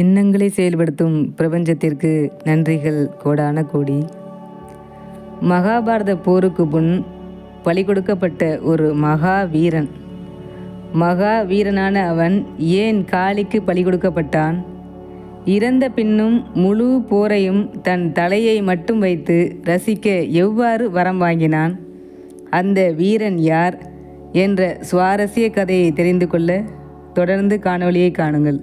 எண்ணங்களை செயல்படுத்தும் பிரபஞ்சத்திற்கு நன்றிகள் கோடான கோடி. மகாபாரத போருக்கு முன் பலி கொடுக்கப்பட்ட ஒரு மகா வீரனான அவன் ஏன் காளிக்கு பலி கொடுக்கப்பட்டான்? இறந்த பின்னும் முழு போரையும் தன் தலையை மட்டும் வைத்து ரசிக்க எவ்வாறு வரம் வாங்கினான்? அந்த வீரன் யார் என்ற சுவாரஸ்ய கதையை தெரிந்து கொள்ள தொடர்ந்து காணொளியை காணுங்கள்.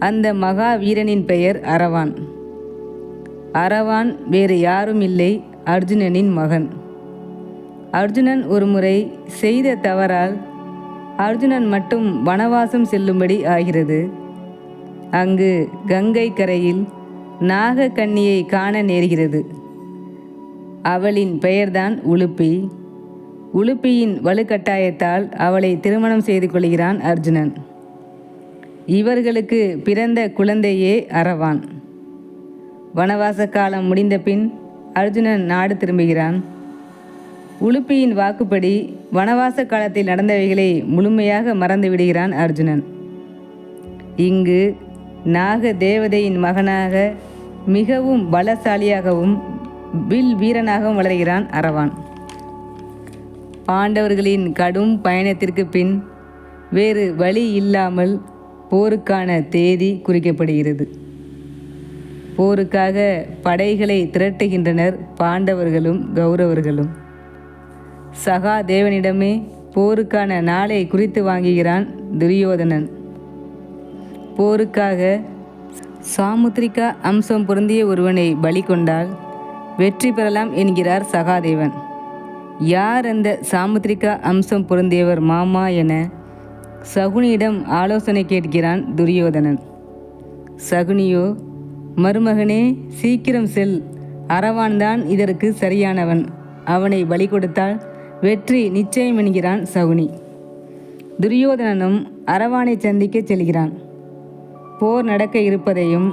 அந்த மகா வீரனின் பெயர் அரவான். அரவான் வேறு யாரும் இல்லை, அர்ஜுனனின் மகன். அர்ஜுனன் ஒரு முறை செய்த தவறால் அர்ஜுனன் மட்டும் வனவாசம் செல்லும்படி ஆகிறது. அங்கு கங்கை கரையில் நாகக்கன்னியை காண நேர்கிறது. அவளின் பெயர்தான் உலுப்பி. உலுப்பியின் வலுக்கட்டாயத்தால் அவளை திருமணம் செய்து கொள்கிறான் அர்ஜுனன். இவர்களுக்கு பிறந்த குழந்தையே அரவான். வனவாச காலம் முடிந்த பின் அர்ஜுனன் நாடு திரும்புகிறான். உலுப்பியின் வாக்குப்படி வனவாச காலத்தில் நடந்தவைகளை முழுமையாக மறந்து விடுகிறான் அர்ஜுனன். இங்கு நாக தேவதையின் மகனாக மிகவும் பலசாலியாகவும் வில் வீரனாகவும் வளர்கிறான் அரவான். பாண்டவர்களின் கடும் பயணத்திற்கு பின் வேறு வழி இல்லாமல் போருக்கான தேதி குறிக்கப்படுகிறது. போருக்காக படைகளை திரட்டுகின்றனர் பாண்டவர்களும் கௌரவர்களும். சகாதேவனிடமே போருக்கான நாளை குறித்து வாங்குகிறான் துரியோதனன். போருக்காக சாமுத்திரிகா அம்சம் பொருந்திய ஒருவனை பலி கொண்டால் வெற்றி பெறலாம் என்கிறார் சகாதேவன். யார் அந்த சாமுத்திரிகா அம்சம் பொருந்தியவர் மாமா என சகுனியிடம் ஆலோசனை கேட்கிறான் துரியோதனன். சகுனியோ, மருமகனே சீக்கிரம் செல், அரவான்தான் இதற்கு சரியானவன், அவனை பலி கொடுத்தால் வெற்றி நிச்சயம் என்கிறான் சகுனி. துரியோதனனும் அரவானை சந்திக்க செல்கிறான். போர் நடக்க இருப்பதையும்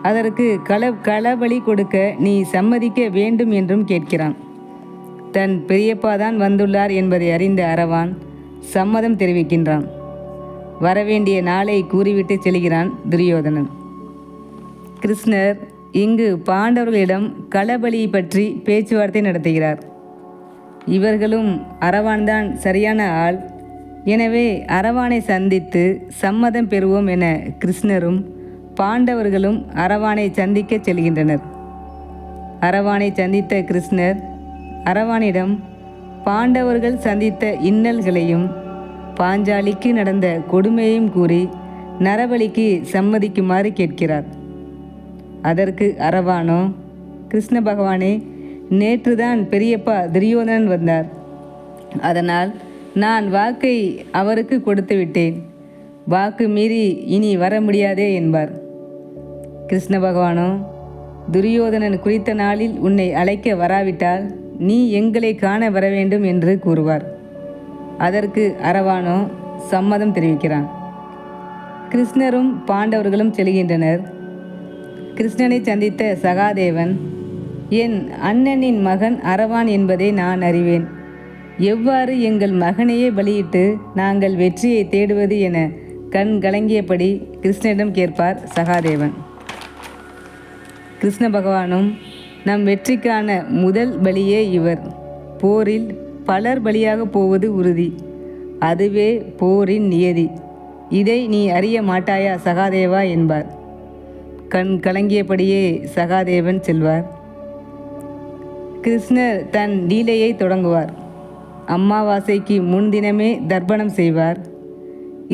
அதற்கு களபலி கொடுக்க நீ சம்மதிக்க வேண்டும் என்றும் கேட்கிறான். தன் பெரியப்பாதான் வந்துள்ளார் என்பதை அறிந்த அரவான் சம்மதம் தெரிவிக்கின்றான். வரவேண்டிய நாளை கூறிவிட்டு செல்கிறான் துரியோதனன். கிருஷ்ணர் இங்கு பாண்டவர்களிடம் களபலி பற்றி பேச்சுவார்த்தை நடத்துகிறார். இவர்களும் அரவான்தான் சரியான ஆள், எனவே அரவானை சந்தித்து சம்மதம் பெறுவோம் என கிருஷ்ணரும் பாண்டவர்களும் அரவானை சந்திக்க செல்கின்றனர். அரவானை சந்தித்த கிருஷ்ணர் அரவானிடம் பாண்டவர்கள் சந்தித்த இன்னல்களையும் பாஞ்சாலிக்கு நடந்த கொடுமையையும் கூறி நரபலிக்கு சம்மதிக்குமாறு கேட்கிறார். அதற்கு அரவானோ, கிருஷ்ண பகவானே, நேற்றுதான் பெரியப்பா துரியோதனன் வந்தார், அதனால் நான் வாக்கை அவருக்கு கொடுத்து விட்டேன், வாக்கு மீறி இனி வர முடியாதே என்பார். கிருஷ்ண பகவானோ, துரியோதனன் குறித்த நாளில் உன்னை அழைக்க வராவிட்டால் நீ எங்களை காண வர வேண்டும் என்று கூறுவார். அதற்கு அரவானோ சம்மதம் தெரிவிக்கிறான். கிருஷ்ணரும் பாண்டவர்களும் செல்கின்றனர். கிருஷ்ணனை சந்தித்த சகாதேவன், என் அண்ணனின் மகன் அரவான் என்பதை நான் அறிவேன், எவ்வாறு எங்கள் மகனையே பலியிட்டு நாங்கள் வெற்றியை தேடுவது என கண் கலங்கியபடி கிருஷ்ணனிடம் கேட்பார் சகாதேவன். கிருஷ்ண பகவானும், நம் வெற்றிக்கான முதல் பலியே இவர், போரில் பலர் பலியாக போவது உறுதி, அதுவே போரின் நியதி, இதை நீ அறிய மாட்டாயா சகாதேவா என்பார். கண் கலங்கியபடியே சகாதேவன் செல்வார். கிருஷ்ணர் தன் லீலையை தொடங்குவார். அமாவாசைக்கு முன்தினமே தர்ப்பணம் செய்வார்.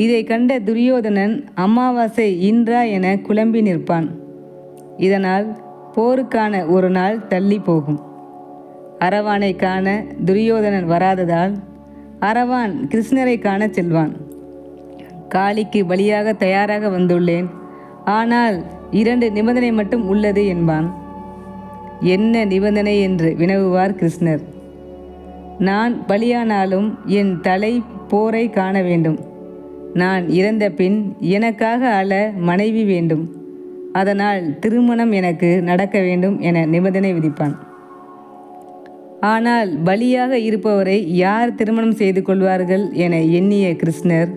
இதை கண்ட துரியோதனன் அமாவாசை இன்றா என குழம்பி நிற்பான். இதனால் போருக்கான ஒரு நாள் தள்ளி போகும். அரவானை காண துரியோதனன் வராததால் அரவான் கிருஷ்ணரை காண செல்வான். காளிக்கு பலியாக தயாராக வந்துள்ளேன், ஆனால் 2 நிபந்தனை மட்டும் உள்ளது என்பான். என்ன நிபந்தனை என்று வினவுவார் கிருஷ்ணர். நான் பலியானாலும் என் தலை போரை காண வேண்டும், நான் இறந்த பின் எனக்காக அழ மனைவி வேண்டும், அதனால் திருமணம் எனக்கு நடக்க வேண்டும் என நிபந்தனை விதிப்பான். ஆனால் பலியாக இருப்பவரை யார் திருமணம் செய்து கொள்வார்கள் என எண்ணிய கிருஷ்ணர்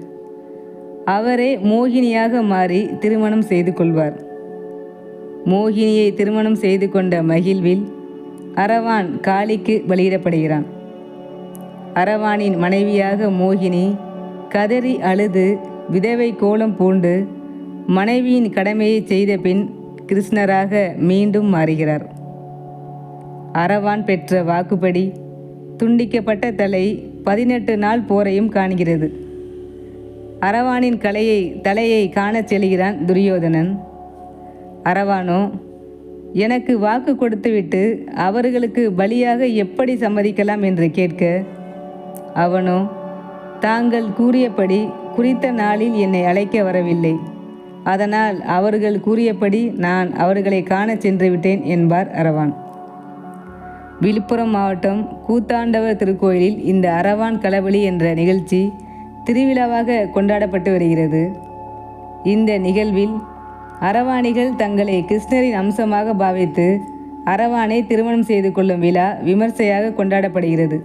அவரே மோகினியாக மாறி திருமணம் செய்து கொள்வார். மோகினியை திருமணம் செய்து கொண்ட மகிழ்வில் அரவான் காளிக்கு பலியிடப்படுகிறான். அரவானின் மனைவியாக மோகினி கதறி அழுது விதவை கோலம் பூண்டு மனைவியின் கடமையை செய்த பின் கிருஷ்ணராக மீண்டும் மாறுகிறார். அரவான் பெற்ற வாக்குப்படி துண்டிக்கப்பட்ட தலை 18 நாள் போரையும் காண்கிறது. அரவானின் தலையை காணச் செல்கிறான் துரியோதனன். அரவானோ, எனக்கு வாக்கு கொடுத்துவிட்டு அவர்களுக்கு பலியாக எப்படி சம்மதிக்கலாம் என்று கேட்க, அவனோ, தாங்கள் கூறியபடி குறித்த நாளில் என்னை அழைக்க வரவில்லை. அதனால் அவர்கள் கூறியபடி நான் அவர்களை காணச் சென்று விட்டேன் என்பார் அரவான். விழுப்புரம் மாவட்டம் கூத்தாண்டவர் திருக்கோயிலில் இந்த அரவான் களபலி என்ற நிகழ்ச்சி திருவிழாவாக கொண்டாடப்பட்டு வருகிறது. இந்த நிகழ்வில் அரவாணிகள் தங்களை கிருஷ்ணரின் அம்சமாக பாவித்து அரவானை திருமணம் செய்து கொள்ளும் விழா விமர்சையாக கொண்டாடப்படுகிறது.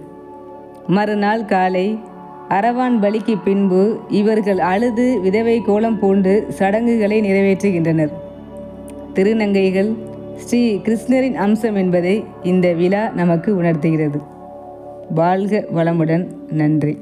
மறுநாள் காலை அரவான் பலிக்கு பின்பு இவர்கள் அழுது விதவை கோலம் பூண்டு சடங்குகளை நிறைவேற்றுகின்றனர். திருநங்கைகள் ஸ்ரீ கிருஷ்ணரின் அம்சம் என்பதை இந்த விழா நமக்கு உணர்த்துகிறது. வாழ்க வளமுடன். நன்றி.